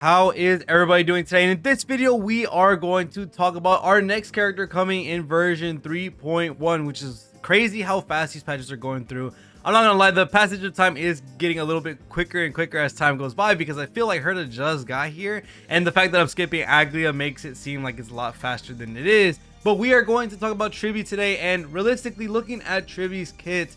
How is everybody doing today? And in this video, we are going to talk about our next character coming in version 3.1, which is crazy how fast these patches are going through. I'm not gonna lie, the passage of time is getting a little bit quicker and quicker as time goes by because I feel like Herta just got here, and the fact that I'm skipping Aglia makes it seem like it's a lot faster than it is. But we are going to talk about Tribbie today, and realistically looking at Tribbie's kit,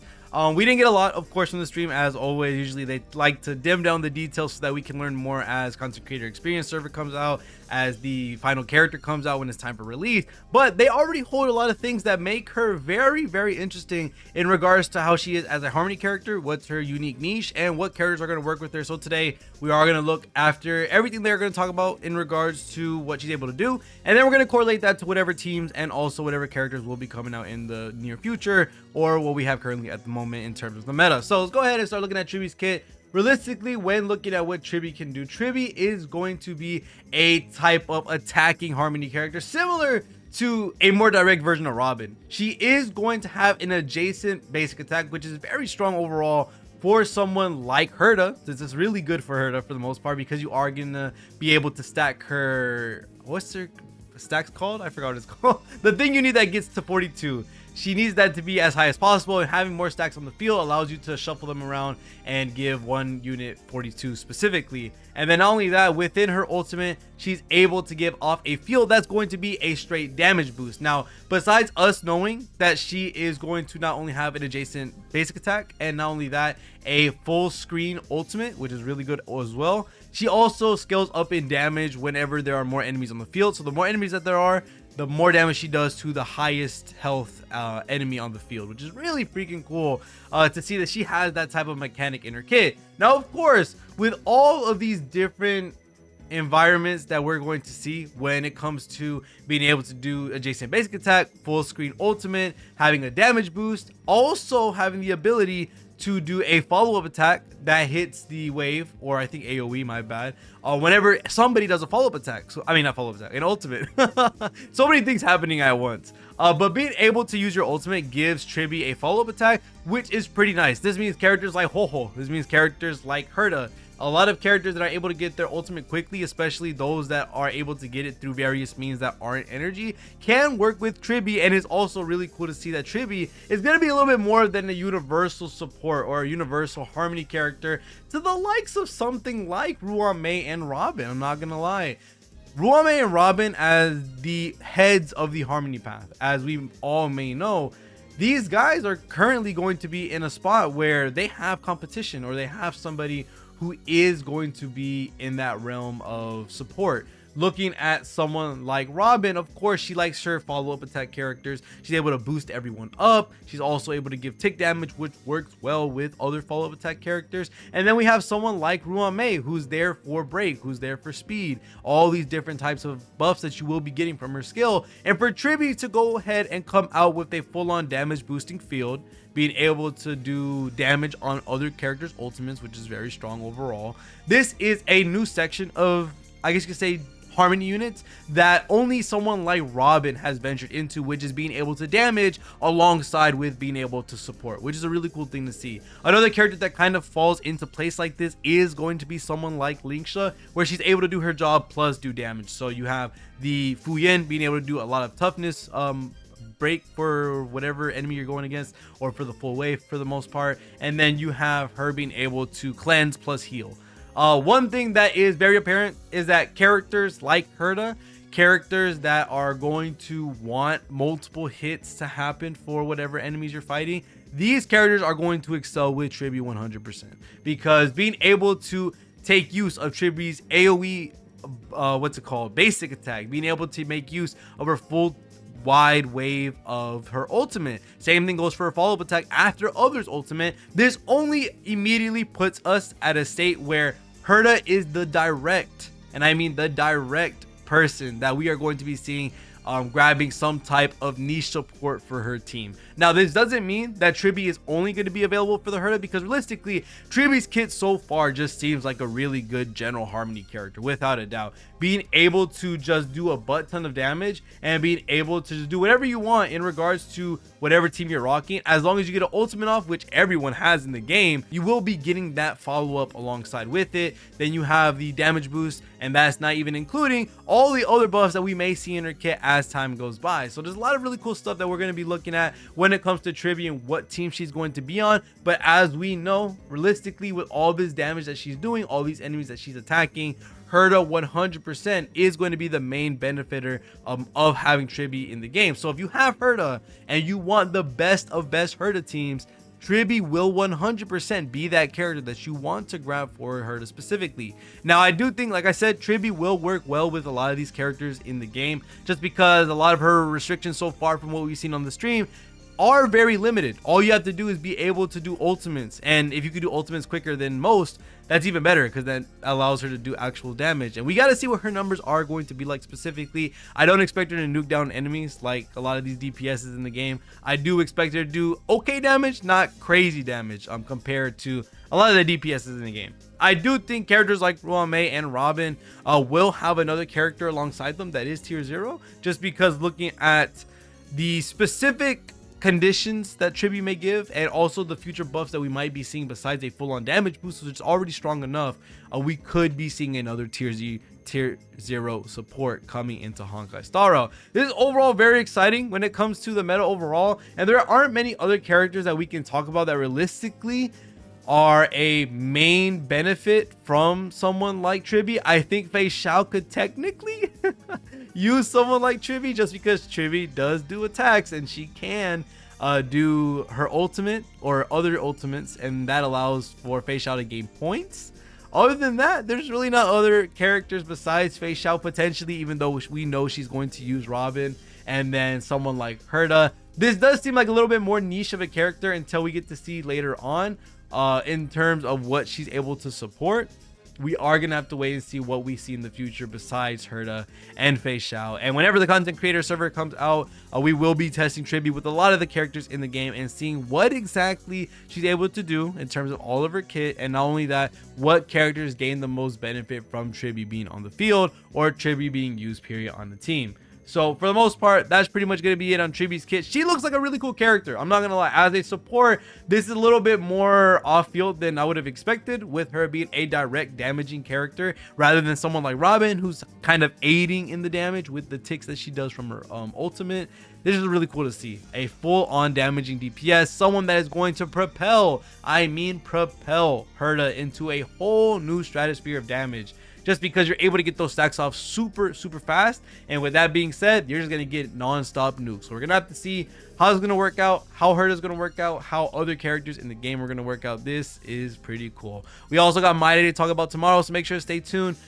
we didn't get a lot, of course, from the stream. As always, usually they like to dim down the details so that we can learn more as content creator experience server comes out, as the final character comes out when it's time for release. But they already hold a lot of things that make her very, very interesting in regards to how she is as a Harmony character, what's her unique niche, and what characters are going to work with her. So today we are going to look after everything they're going to talk about in regards to what she's able to do, and then we're going to correlate that to whatever teams and also whatever characters will be coming out in the near future or what we have currently at the moment in terms of the meta. So let's go ahead and start looking at Tribbie's kit. Realistically, when looking at what Tribbie can do, Tribbie is going to be a type of attacking Harmony character similar to a more direct version of Robin. She is going to have an adjacent basic attack, which is very strong overall for someone like Herta. This is really good for Herta for the most part because you are gonna be able to stack her, what's her stacks called? I forgot what it's called. The thing you need that gets to 42. She needs that to be as high as possible, and having more stacks on the field allows you to shuffle them around and give one unit 42 specifically. And then not only that, within her ultimate, she's able to give off a field that's going to be a straight damage boost. Now, besides us knowing that she is going to not only have an adjacent basic attack, and not only that, a full screen ultimate, which is really good as well, she also scales up in damage whenever there are more enemies on the field. So the more enemies that there are, the more damage she does to the highest health enemy on the field, which is really freaking cool to see that she has that type of mechanic in her kit. Now, of course, with all of these different environments that we're going to see when it comes to being able to do adjacent basic attack, full screen ultimate, having a damage boost, also having the ability to do a follow-up attack that hits the wave, or I think AoE, my bad, whenever somebody does a follow-up attack. So I mean, not follow-up attack, an ultimate. So many things happening at once. But being able to use your ultimate gives Tribbie a follow-up attack, which is pretty nice. This means characters like REHOO, this means characters like Herta, a lot of characters that are able to get their ultimate quickly, especially those that are able to get it through various means that aren't energy, can work with Tribbie. And it's also really cool to see that Tribbie is going to be a little bit more than a universal support or a universal Harmony character to the likes of something like Ruame and Robin. I'm not gonna lie, Ruame and Robin as the heads of the Harmony path, as we all may know, these guys are currently going to be in a spot where they have competition, or they have somebody who is going to be in that realm of support. Looking at someone like Robin, of course, she likes her follow-up attack characters. She's able to boost everyone up. She's also able to give tick damage, which works well with other follow-up attack characters. And then we have someone like Ruame, who's there for break, who's there for speed, all these different types of buffs that you will be getting from her skill. And for Tribbie to go ahead and come out with a full-on damage boosting field, being able to do damage on other characters' ultimates, which is very strong overall. This is a new section of, I guess you could say, Harmony units that only someone like Robin has ventured into, which is being able to damage alongside with being able to support, which is a really cool thing to see. Another character that kind of falls into place like this is going to be someone like Linksha, where she's able to do her job plus do damage. So you have the Fuyen being able to do a lot of toughness break for whatever enemy you're going against, or for the full wave for the most part, and then you have her being able to cleanse plus heal. One thing that is very apparent is that characters like Herta, characters that are going to want multiple hits to happen for whatever enemies you're fighting, these characters are going to excel with Tribbie 100%, because being able to take use of Tribbie's AoE, basic attack, being able to make use of her full wide wave of her ultimate, same thing goes for her follow-up attack after others' ultimate. This only immediately puts us at a state where Herta is the direct, and I mean the direct person that we are going to be seeing grabbing some type of niche support for her team. Now, this doesn't mean that Tribbie is only going to be available for the Herta, because realistically, Tribbie's kit so far just seems like a really good general harmony character, without a doubt. Being able to just do a butt ton of damage and being able to just do whatever you want in regards to whatever team you're rocking, as long as you get an ultimate off, which everyone has in the game, you will be getting that follow-up alongside with it. Then you have the damage boost, and that's not even including all the other buffs that we may see in her kit as time goes by. So there's a lot of really cool stuff that we're going to be looking at when it comes to Tribbie and what team she's going to be on. But as we know, realistically, with all this damage that she's doing, all these enemies that she's attacking, Herta 100% is going to be the main benefiter of having Tribbie in the game. So if you have Herta and you want the best of best Herta teams, Tribbie will 100% be that character that you want to grab for Herta specifically. Now, I do think, like I said, Tribbie will work well with a lot of these characters in the game, just because a lot of her restrictions so far from what we've seen on the stream are very limited. All you have to do is be able to do ultimates, and if you could do ultimates quicker than most, that's even better, because that allows her to do actual damage. And we got to see what her numbers are going to be like specifically. I don't expect her to nuke down enemies like a lot of these DPSs in the game. I do expect her to do okay damage, not crazy damage compared to a lot of the DPSs in the game. I do think characters like Ruame and Robin will have another character alongside them that is tier 0, just because looking at the specific conditions that Tribbie may give, and also the future buffs that we might be seeing besides a full-on damage boost, which is already strong enough, we could be seeing another tier 0 support coming into Honkai Star Rail. This is overall very exciting when it comes to the meta overall, and there aren't many other characters that we can talk about that realistically are a main benefit from someone like Tribbie. I think Fei Xiao could technically use someone like Tribbie, just because Tribbie does do attacks and she can do her ultimate or other ultimates, and that allows for Fei Xiao to gain points. Other than that, there's really not other characters besides Fei Xiao potentially, even though we know she's going to use Robin, and then someone like Herta. This does seem like a little bit more niche of a character until we get to see later on in terms of what she's able to support. We are gonna have to wait and see what we see in the future besides Herta and Fei Xiao. And whenever the content creator server comes out, we will be testing Tribbie with a lot of the characters in the game and seeing what exactly she's able to do in terms of all of her kit, and not only that, what characters gain the most benefit from Tribbie being on the field or Tribbie being used period on the team. So for the most part, that's pretty much going to be it on Tribbie's kit. She looks like a really cool character, I'm not going to lie. As a support, this is a little bit more off-field than I would have expected, with her being a direct damaging character rather than someone like Robin, who's kind of aiding in the damage with the ticks that she does from her ultimate. This is really cool to see. A full-on damaging DPS, someone that is going to propel, I mean propel, Herta into a whole new stratosphere of damage, just because you're able to get those stacks off super fast. And with that being said, you're just going to get non-stop nukes. So we're going to have to see how it's going to work out, how Herta's going to work out, how other characters in the game are going to work out. This is pretty cool. We also got My Day to talk about tomorrow, so make sure to stay tuned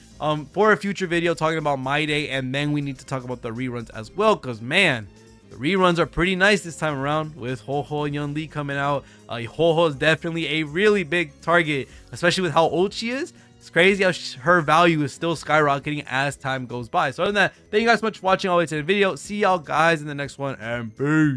for a future video talking about My Day. And then we need to talk about the reruns as well, because man, the reruns are pretty nice this time around with Ho-Ho and Young Lee coming out. Ho-Ho is definitely a really big target, especially with how old she is. It's crazy how her value is still skyrocketing as time goes by. So other than that, thank you guys so much for watching all the way to the video. See y'all guys in the next one, and peace.